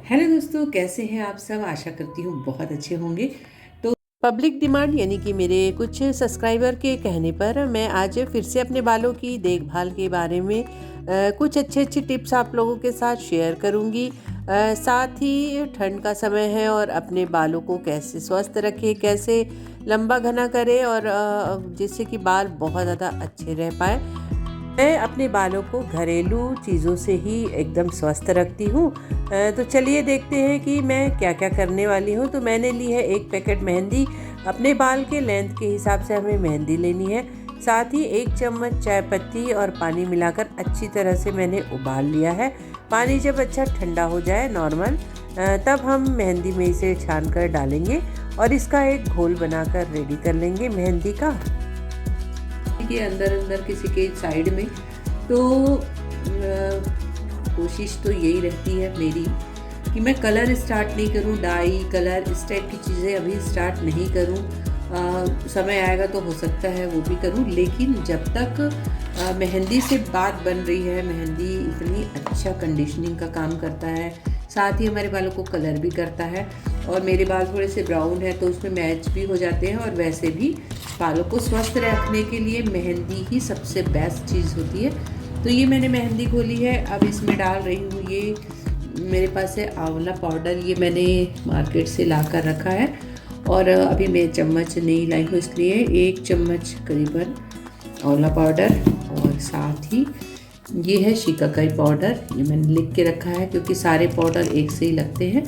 Hello दोस्तों, कैसे हैं आप सब। आशा करती हूँ बहुत अच्छे होंगे। तो पब्लिक डिमांड यानी कि मेरे कुछ सब्सक्राइबर के कहने पर मैं आज फिर से अपने बालों की देखभाल के बारे में कुछ अच्छे टिप्स आप लोगों के साथ शेयर करूँगी। साथ ही ठंड का समय है और अपने बालों को कैसे स्वस्थ रखें, कैसे लंबा घना करें और जिससे कि बाल बहुत ज़्यादा अच्छे रह पाए। मैं अपने बालों को घरेलू चीज़ों से ही एकदम स्वस्थ रखती हूँ। तो चलिए देखते हैं कि मैं क्या क्या करने वाली हूँ। तो मैंने ली है 1 पैकेट मेहंदी। अपने बाल के लेंथ के हिसाब से हमें मेहंदी लेनी है। साथ ही 1 चम्मच चाय पत्ती और पानी मिलाकर अच्छी तरह से मैंने उबाल लिया है। पानी जब अच्छा ठंडा हो जाए नॉर्मल, तब हम मेहंदी में इसे छान कर डालेंगे और इसका एक घोल बनाकर रेडी कर लेंगे मेहंदी का के अंदर किसी के साइड में। तो कोशिश तो यही रहती है मेरी कि मैं कलर स्टार्ट नहीं करूं, डाई कलर इस टाइप की चीज़ें अभी स्टार्ट नहीं करूं। समय आएगा तो हो सकता है वो भी करूं, लेकिन जब तक मेहंदी से बात बन रही है, मेहंदी इतनी अच्छा कंडीशनिंग का काम करता है, साथ ही हमारे बालों को कलर भी करता है। और मेरे बाल थोड़े से ब्राउन है तो उसमें मैच भी हो जाते हैं। और वैसे भी बालों को स्वस्थ रखने के लिए मेहंदी ही सबसे बेस्ट चीज़ होती है। तो ये मैंने मेहंदी खोली है। अब इसमें डाल रही हूँ, ये मेरे पास है आंवला पाउडर। ये मैंने मार्केट से ला कर रखा है और अभी मैं चम्मच नहीं लाई हूँ, इसलिए 1 चम्मच करीबन आंवला पाउडर। और साथ ही ये है शिकाकाई पाउडर। ये मैंने लिख के रखा है क्योंकि सारे पाउडर एक से ही लगते हैं,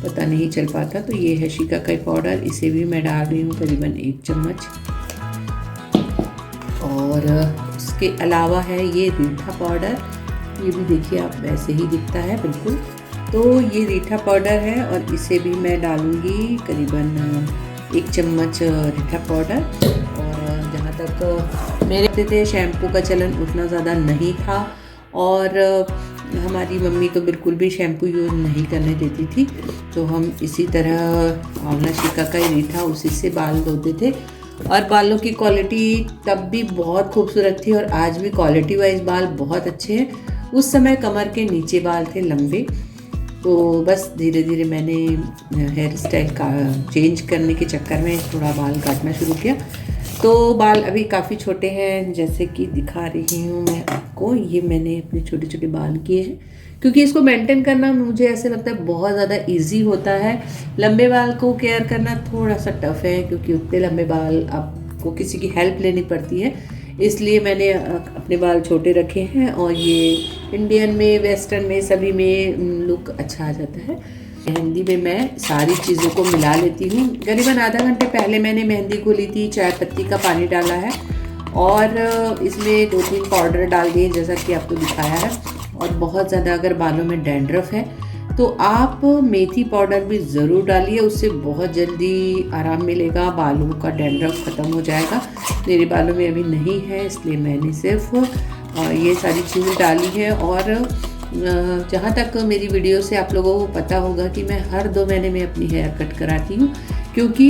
पता नहीं चल पाता। तो ये है शिकाकाई पाउडर, इसे भी मैं डाल रही हूँ करीबन 1 चम्मच। और इसके अलावा है ये रीठा पाउडर। ये भी देखिए आप वैसे ही दिखता है बिल्कुल। तो ये रीठा पाउडर है और इसे भी मैं डालूँगी करीबन 1 चम्मच रीठा पाउडर। और जहाँ तक मेरे शैम्पू का चलन उतना ज़्यादा नहीं था और हमारी मम्मी तो बिल्कुल भी शैम्पू यूज़ नहीं करने देती थी, तो हम इसी तरह आंवला शिकाकाई रीठा उसी से बाल धोते थे। और बालों की क्वालिटी तब भी बहुत खूबसूरत थी और आज भी क्वालिटी वाइज बाल बहुत अच्छे हैं। उस समय कमर के नीचे बाल थे लंबे, तो बस धीरे धीरे मैंने हेयर स्टाइल का चेंज करने के चक्कर में थोड़ा बाल काटना शुरू किया। तो बाल अभी काफ़ी छोटे हैं, जैसे कि दिखा रही हूँ मैं आपको। ये मैंने अपने छोटे छोटे बाल किए हैं क्योंकि इसको मेंटेन करना मुझे ऐसे लगता है बहुत ज़्यादा इजी होता है। लंबे बाल को केयर करना थोड़ा सा टफ है क्योंकि उतने लंबे बाल आपको किसी की हेल्प लेनी पड़ती है, इसलिए मैंने अपने बाल छोटे रखे हैं। और ये इंडियन में, वेस्टर्न में, सभी में लुक अच्छा आ जाता है। मेहंदी में मैं सारी चीज़ों को मिला लेती हूँ। करीबन आधा घंटे पहले मैंने मेहंदी को ली थी, चाय पत्ती का पानी डाला है और इसमें 2-3 पाउडर डाल दिए जैसा कि आपको दिखाया है। और बहुत ज़्यादा अगर बालों में डैंड्रफ है तो आप मेथी पाउडर भी ज़रूर डालिए, उससे बहुत जल्दी आराम मिलेगा, बालों का डैंड्रफ ख़त्म हो जाएगा। मेरे बालों में अभी नहीं है, इसलिए मैंने सिर्फ ये सारी चीज़ें डाली है। और जहाँ तक मेरी वीडियो से आप लोगों को पता होगा कि मैं हर 2 महीने में अपनी हेयर कट कराती हूँ, क्योंकि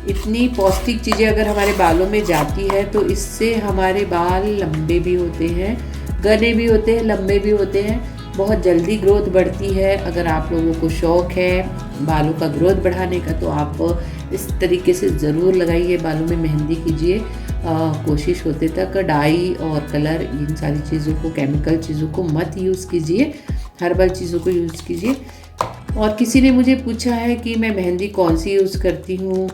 इतनी पौष्टिक चीज़ें अगर हमारे बालों में जाती है तो इससे हमारे बाल लंबे भी होते हैं, घने भी होते हैं, लंबे भी होते हैं, बहुत जल्दी ग्रोथ बढ़ती है। अगर आप लोगों को शौक़ है बालों का ग्रोथ बढ़ाने का तो आप इस तरीके से ज़रूर लगाइए, बालों में मेहंदी कीजिए। कोशिश होते तक डाई और कलर इन सारी चीज़ों को, केमिकल चीज़ों को मत यूज़ कीजिए, हर्बल चीज़ों को यूज़ कीजिए। और किसी ने मुझे पूछा है कि मैं मेहंदी कौन सी यूज़ करती हूँ,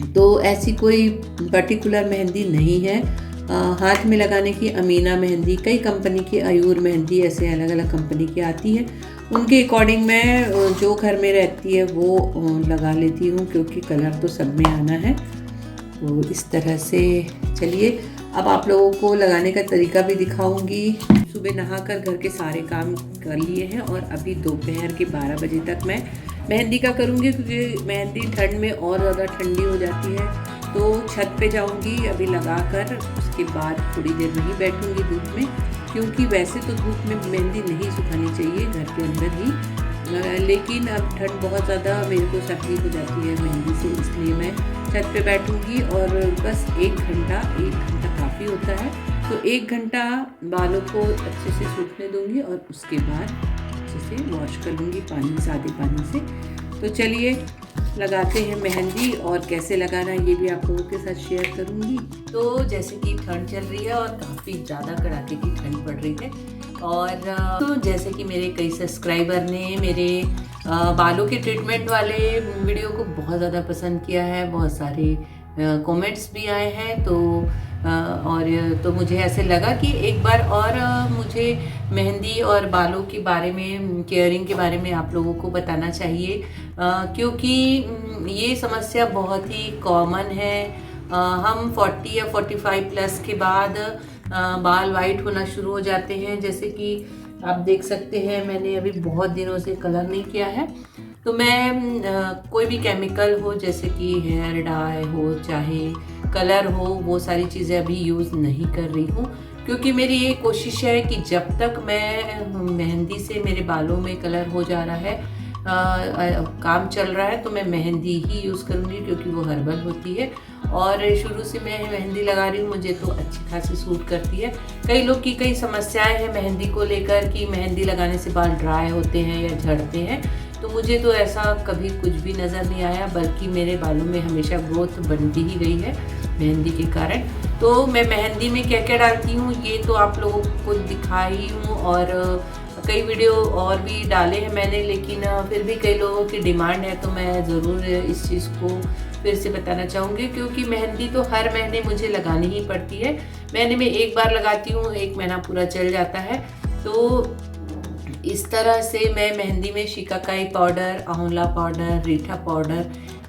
तो ऐसी कोई पर्टिकुलर मेहंदी नहीं है। हाथ में लगाने की अमीना मेहंदी, कई कंपनी की आयूर मेहंदी, ऐसे अलग अलग कंपनी की आती है, उनके अकॉर्डिंग मैं जो घर में रहती है वो लगा लेती हूँ, क्योंकि कलर तो सब में आना है। तो इस तरह से चलिए अब आप लोगों को लगाने का तरीका भी दिखाऊंगी। सुबह नहाकर घर के सारे काम कर लिए हैं और अभी दोपहर के 12 बजे तक मैं मेहंदी का करूंगी, क्योंकि मेहंदी ठंड में और ज़्यादा ठंडी हो जाती है। तो छत पे जाऊंगी अभी लगाकर, उसके बाद थोड़ी देर वहीं बैठूंगी धूप में, क्योंकि वैसे तो धूप में मेहंदी नहीं सुखानी चाहिए, घर के अंदर ही। लेकिन अब ठंड बहुत ज़्यादा मेरे को सर्दी हो जाती है मेहंदी से, इसलिए मैं छत पे बैठूंगी और बस 1 घंटा काफ़ी होता है। तो 1 घंटा बालों को अच्छे से सूखने दूंगी और उसके बाद अच्छे से वॉश कर लूँगी सादे पानी से। तो चलिए लगाते हैं मेहंदी, और कैसे लगाना है ये भी आप लोगों के साथ शेयर करूँगी। तो जैसे कि ठंड चल रही है और काफ़ी ज़्यादा कड़ाके की ठंड पड़ रही है, और तो जैसे कि मेरे कई सब्सक्राइबर ने मेरे बालों के ट्रीटमेंट वाले वीडियो को बहुत ज़्यादा पसंद किया है, बहुत सारे कमेंट्स भी आए हैं। तो मुझे ऐसे लगा कि एक बार और मुझे मेहंदी और बालों के बारे में, केयरिंग के बारे में आप लोगों को बताना चाहिए, क्योंकि ये समस्या बहुत ही कॉमन है। हम 40 या 45 प्लस के बाद बाल वाइट होना शुरू हो जाते हैं। जैसे कि आप देख सकते हैं, मैंने अभी बहुत दिनों से कलर नहीं किया है, तो मैं कोई भी केमिकल हो, जैसे कि हेयर डाई हो चाहे कलर हो, वो सारी चीज़ें अभी यूज़ नहीं कर रही हूँ, क्योंकि मेरी ये कोशिश है कि जब तक मैं मेहंदी से मेरे बालों में कलर हो जा रहा है, काम चल रहा है, तो मैं मेहंदी ही यूज़ करूँगी, क्योंकि वो हर्बल होती है और शुरू से मैं मेहंदी लगा रही हूँ, मुझे तो अच्छी खासी सूट करती है। कई लोग की कई समस्याएं हैं मेहंदी को लेकर कि मेहंदी लगाने से बाल ड्राई होते हैं या झड़ते हैं, तो मुझे तो ऐसा कभी कुछ भी नज़र नहीं आया, बल्कि मेरे बालों में हमेशा ग्रोथ बनती ही गई है मेहंदी के कारण। तो मैं मेहंदी में क्या क्या डालती हूँ ये तो आप लोगों को दिखाई हूँ, और कई वीडियो और भी डाले हैं मैंने, लेकिन फिर भी कई लोगों की डिमांड है, तो मैं ज़रूर इस चीज़ को फिर से बताना चाहूँगी, क्योंकि मेहंदी तो हर महीने मुझे लगानी ही पड़ती है। महीने में एक बार लगाती हूँ, एक महीना पूरा चल जाता है। तो इस तरह से मैं मेहंदी में शिकाकाई पाउडर, आंवला पाउडर, रीठा पाउडर,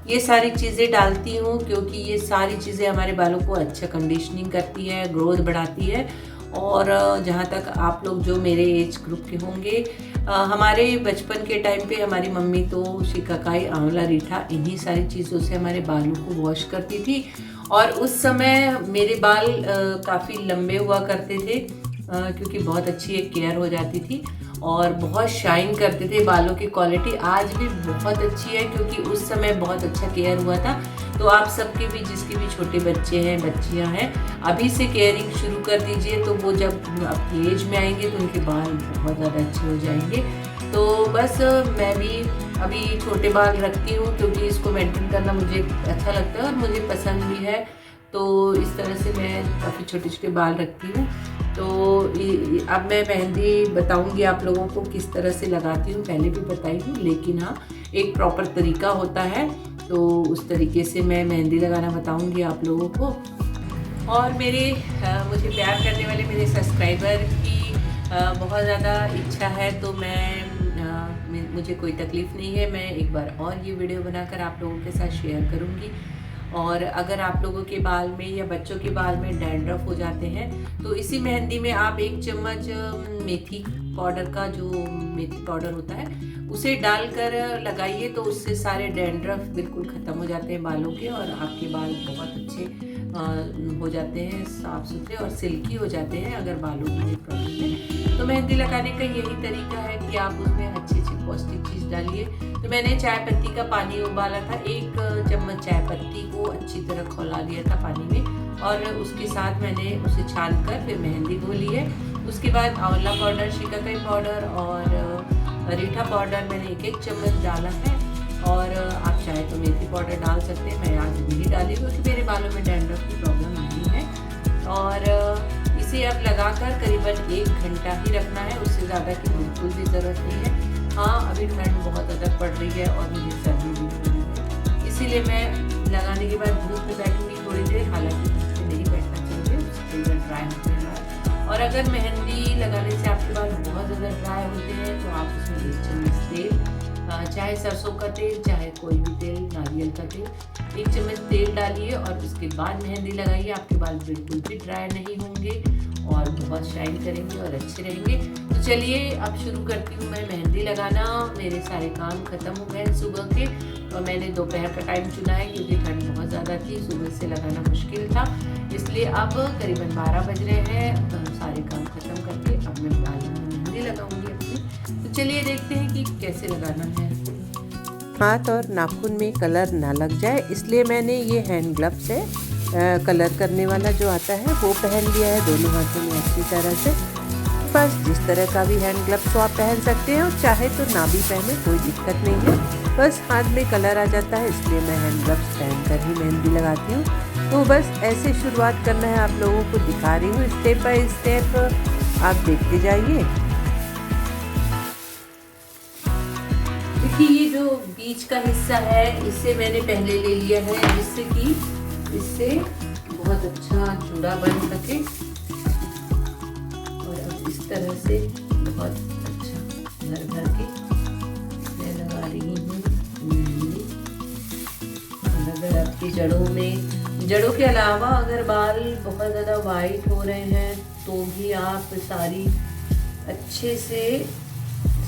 ये सारी चीज़ें डालती हूँ, क्योंकि ये सारी चीज़ें हमारे बालों को अच्छा कंडीशनिंग करती है, ग्रोथ बढ़ाती है। और जहाँ तक आप लोग जो मेरे एज ग्रुप के होंगे, हमारे बचपन के टाइम पे हमारी मम्मी तो शिकाकाई, आंवला, रीठा, इन्हीं सारी चीज़ों से हमारे बालों को वॉश करती थी, और उस समय मेरे बाल काफ़ी लंबे हुआ करते थे, क्योंकि बहुत अच्छी एक केयर हो जाती थी और बहुत शाइन करते थे। बालों की क्वालिटी आज भी बहुत अच्छी है, क्योंकि उस समय बहुत अच्छा केयर हुआ था। तो आप सबके भी, जिसके भी छोटे बच्चे हैं, बच्चियां हैं, अभी से केयरिंग शुरू कर दीजिए, तो वो जब अपनी एज में आएंगे तो उनके बाल बहुत ज़्यादा अच्छे हो जाएंगे। तो बस मैं भी अभी छोटे बाल रखती हूँ, क्योंकि इसको मेंटेन करना मुझे अच्छा लगता है और मुझे पसंद भी है। तो इस तरह से मैं काफ़ी छोटे छोटे बाल रखती हूँ। तो अब मैं मेहंदी बताऊंगी आप लोगों को किस तरह से लगाती हूँ, पहले भी बताई हूँ, लेकिन हाँ, एक प्रॉपर तरीका होता है, तो उस तरीके से मैं मेहंदी लगाना बताऊंगी आप लोगों को। और मुझे प्यार करने वाले मेरे सब्सक्राइबर की बहुत ज़्यादा इच्छा है, तो मुझे कोई तकलीफ़ नहीं है, मैं एक बार और ये वीडियो बनाकर आप लोगों के साथ शेयर करूँगी। और अगर आप लोगों के बाल में या बच्चों के बाल में डैंड्रफ हो जाते हैं, तो इसी मेहंदी में आप 1 चम्मच मेथी पाउडर का, जो मेथी पाउडर होता है, उसे डालकर लगाइए, तो उससे सारे डैंड्रफ बिल्कुल ख़त्म हो जाते हैं बालों के, और आपके बाल बहुत अच्छे हो जाते हैं, साफ़ सुथरे और सिल्की हो जाते हैं। अगर बालों की कोई प्रॉब्लम है, तो मेहंदी लगाने का यही तरीका है कि आप उसमें अच्छी पौष्टिक चीज़ डालिए। तो मैंने चाय पत्ती का पानी उबाला था, 1 चम्मच चाय पत्ती को अच्छी तरह खौला लिया था पानी में, और उसके साथ मैंने उसे छान कर फिर मेहंदी धो ली है। उसके बाद आंवला पाउडर, शिकाकाई पाउडर और रीठा पाउडर मैंने 1-1 चम्मच डाला है, और आप चाहे तो मेथी पाउडर डाल सकते हैं। मैं आज नहीं डाली, क्योंकि मेरे बालों में डैंड्रफ की प्रॉब्लम नहीं है। और इसे अब लगाकर करीबन 1 घंटा ही रखना है, उससे ज़्यादा की बिल्कुल भी ज़रूरत नहीं है। हाँ, अभी ठंड बहुत ज़्यादा पड़ रही है और मुझे सर्दी भी हो रही है, इसीलिए मैं लगाने के बाद धूप में बैठूंगी थोड़ी देर, हालांकि धूप में नहीं बैठना चाहिए, उसके बाद ड्राई होने के बाद। और अगर मेहंदी लगाने से आपके बाल बहुत ज़्यादा ड्राई होते हैं, तो आप उसमें 1 चम्मच तेल, चाहे सरसों का तेल, चाहे कोई भी तेल, नारियल का तेल, 1 चम्मच तेल डालिए और उसके बाद मेहंदी लगाइए। आपके बाल बिल्कुल भी ड्राई नहीं होंगे और बहुत शाइन करेंगे और अच्छे रहेंगे। तो चलिए अब शुरू करती हूँ मैं मेहंदी लगाना। मेरे सारे काम ख़त्म हो गए सुबह के, और मैंने दोपहर का टाइम चुना है, क्योंकि ठंड बहुत ज़्यादा थी, सुबह से लगाना मुश्किल था, इसलिए अब करीबन 12 बज रहे हैं। तो सारे काम ख़त्म करके अब मैं मेहंदी लगाऊंगी अपनी। तो चलिए देखते हैं कि कैसे लगाना है। हाथ और नाखून में कलर ना लग जाए, इसलिए मैंने ये हैंड ग्लव्स है कलर करने वाला जो आता है वो पहन लिया है दोनों हाथों में अच्छी तरह से। पास जिस तरह का भी हैंड ग्लव्स हो आप पहन सकते हैं, और चाहे तो ना भी पहने, कोई दिक्कत नहीं है। बस हाथ में कलर आ जाता है, इसलिए मैं हैंड ग्लव्स पहन कर ही मेहंदी लगाती हूँ। तो बस ऐसे शुरुआत करना है, आप लोगों को दिखा रही हूँ स्टेप बाय स्टेप, आप देखते जाइए। देखिए ये जो बीच का हिस्सा है इसे मैंने पहले ले लिया है, जिससे कि इससे बहुत अच्छा जूड़ा बन सके। और अब इस तरह से बहुत अच्छा भर भर के मैं लगा रही हूँ मेहंदी। अगर आपकी जड़ों के अलावा अगर बाल बहुत ज़्यादा वाइट हो रहे हैं तो भी आप सारी अच्छे से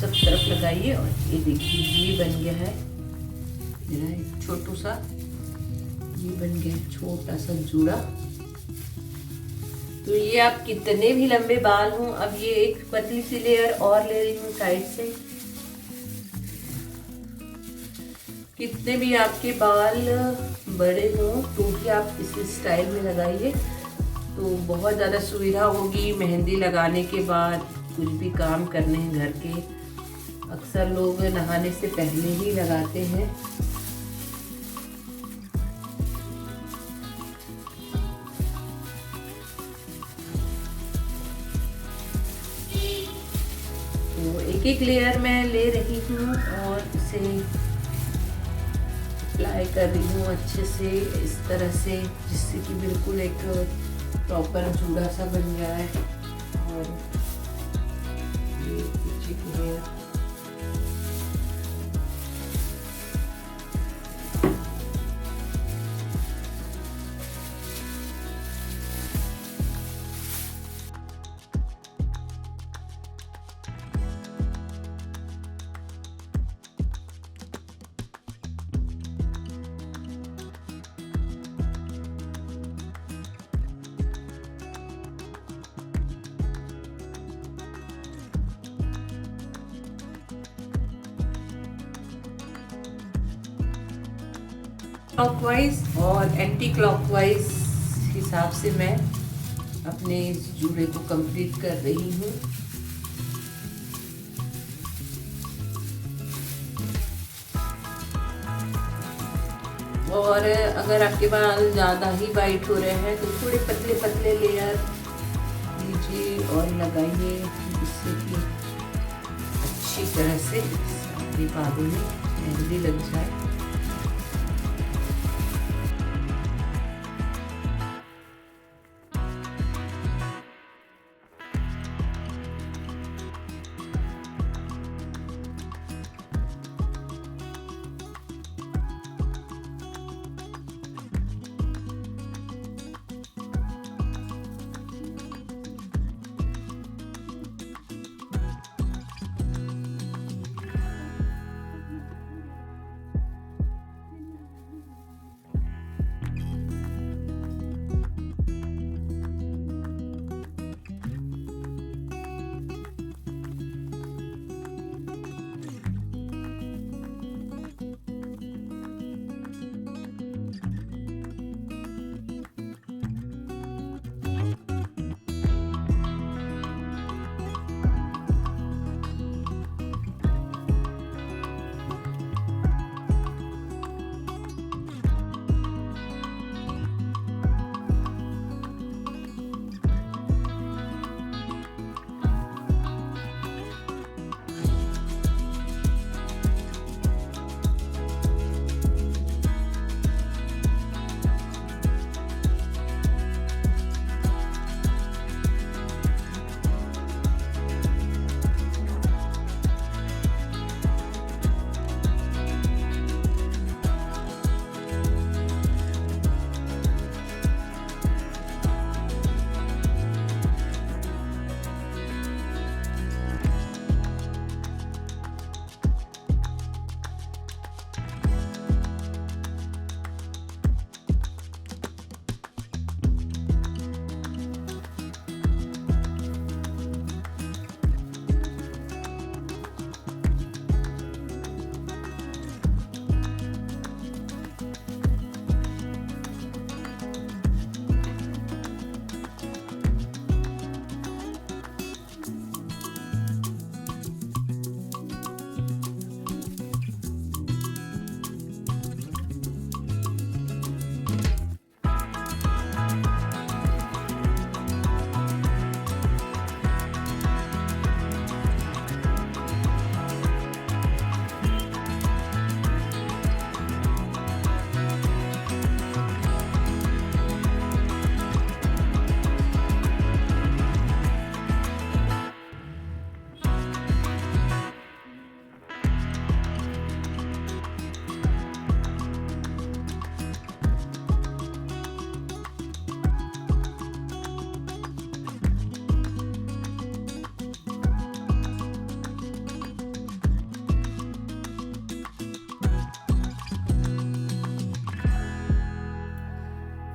सब तरफ लगाइए। और ये देखिए ये बन गया है मेरा एक छोटू सा, ये बन गया छोटा सा जूड़ा। तो ये आप कितने भी लंबे बाल हों, अब ये एक पतली सी लेयर और ले रही हूँ साइड से। कितने भी आपके बाल बड़े हों तो भी आप इस स्टाइल में लगाइए, तो बहुत ज़्यादा सुविधा होगी मेहंदी लगाने के बाद। कुछ भी काम करने हैं घर के, अक्सर लोग नहाने से पहले ही लगाते हैं। तो एक एक लेयर मैं ले रही हूँ और इसे अप्लाई कर रही हूँ अच्छे से इस तरह से, जिससे कि बिल्कुल एक प्रॉपर जूड़ा सा बन जाए। और ये पीछे की लेयर क्लॉकवाइज और एंटी क्लॉकवाइज हिसाब से मैं अपने इस जूड़े को कंप्लीट कर रही हूँ। और अगर आपके बाल ज़्यादा ही वाइट हो रहे हैं तो थोड़े पतले पतले लेयर लीजिए और लगाइए, जिससे कि अच्छी तरह से सारे बालों में मेहंदी लग जाए।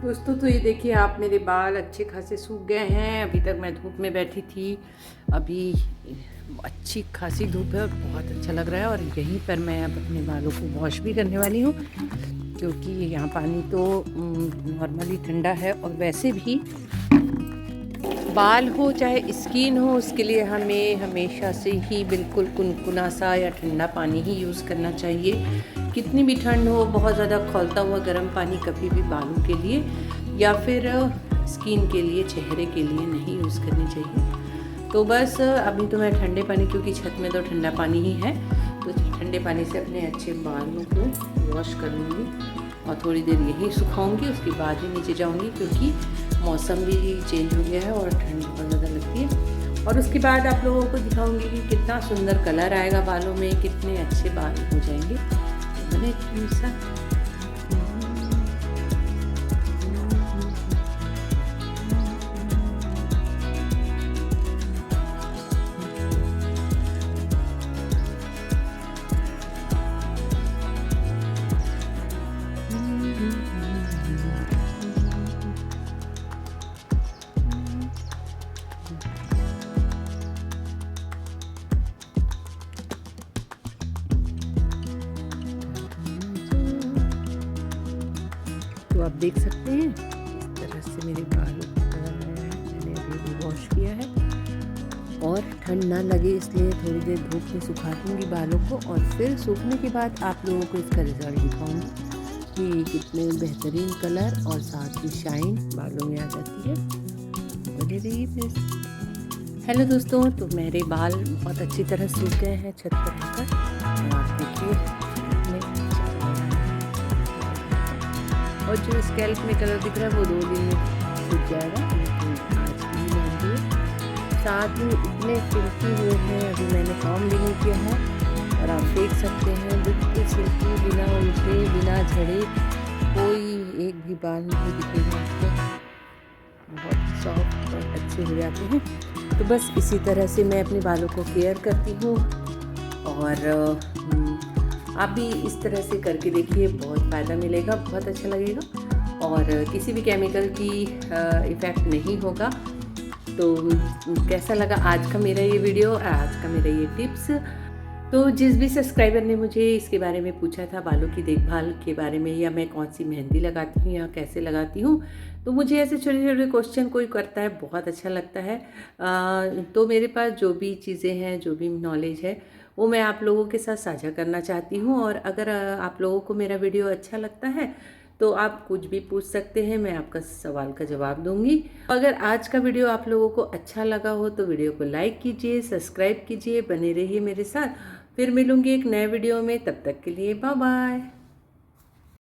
दोस्तों तो ये देखिए आप, मेरे बाल अच्छे खासे सूख गए हैं। अभी तक मैं धूप में बैठी थी, अभी अच्छी खासी धूप है और बहुत अच्छा लग रहा है। और यहीं पर मैं अब अपने बालों को वॉश भी करने वाली हूँ, क्योंकि यहाँ पानी तो नॉर्मली ठंडा है। और वैसे भी बाल हो चाहे स्किन हो, उसके लिए हमें हमेशा से ही बिल्कुल कुनकुना सा या ठंडा पानी ही यूज़ करना चाहिए। कितनी भी ठंड हो, बहुत ज़्यादा खौलता हुआ गर्म पानी कभी भी बालों के लिए या फिर स्किन के लिए, चेहरे के लिए नहीं यूज़ करनी चाहिए। तो बस अभी तो मैं ठंडे पानी, क्योंकि छत में तो ठंडा पानी ही है, तो ठंडे पानी से अपने अच्छे बालों को वॉश कर लूँगी और थोड़ी देर यही सुखाऊंगी। उसके बाद ही नीचे जाऊंगी, क्योंकि मौसम भी चेंज हो गया है और ठंड बहुत ज़्यादा लगती है। और उसके बाद आप लोगों को दिखाऊंगी कि कितना सुंदर कलर आएगा बालों में, कितने अच्छे बाल हो जाएंगे। बने हमेशा तो आप देख सकते हैं इस तरह से मेरे बालों का कलर आया है। मैंने अभी वॉश किया है और ठंड ना लगे इसलिए थोड़ी देर धूप में सुखा दूँगी बालों को, और फिर सूखने के बाद आप लोगों को इसका रिजल्ट दिखाऊंगी कि कितने बेहतरीन कलर और साथ ही शाइन बालों में आ जाती है। बने रहिए प्लीज़। हेलो दोस्तों, तो मेरे बाल बहुत अच्छी तरह सूख गए हैं छत पर रहकर। आप देखिए, और जो स्कैल्प में कलर दिख रहा है वो 2 दिन में सूख जाएगा, लेकिन आज भी महंगी है। साथ ही इतने सिल्की हुए हैं, अभी मैंने काम भी नहीं किया है और आप देख सकते हैं बिल्कुल सिल्की, बिना उलझे, बिना झड़े, कोई एक भी बाल नहीं दिखेगा आपको। बहुत सॉफ्ट और अच्छे हो जाते हैं। तो बस इसी तरह से मैं अपने बालों को केयर करती हूँ, और आप भी इस तरह से करके देखिए, बहुत फ़ायदा मिलेगा, बहुत अच्छा लगेगा और किसी भी केमिकल की इफ़ेक्ट नहीं होगा। तो कैसा लगा आज का मेरा ये वीडियो, आज का मेरा ये टिप्स। तो जिस भी सब्सक्राइबर ने मुझे इसके बारे में पूछा था, बालों की देखभाल के बारे में, या मैं कौन सी मेहंदी लगाती हूँ या कैसे लगाती हूँ, तो मुझे ऐसे छोटे छोटे क्वेश्चन कोई करता है, बहुत अच्छा लगता है। तो मेरे पास जो भी चीज़ें हैं, जो भी नॉलेज है, वो मैं आप लोगों के साथ साझा करना चाहती हूँ। और अगर आप लोगों को मेरा वीडियो अच्छा लगता है तो आप कुछ भी पूछ सकते हैं, मैं आपका सवाल का जवाब दूंगी। अगर आज का वीडियो आप लोगों को अच्छा लगा हो तो वीडियो को लाइक कीजिए, सब्सक्राइब कीजिए, बने रहिए मेरे साथ। फिर मिलूंगी एक नए वीडियो में, तब तक के लिए बाय बाय।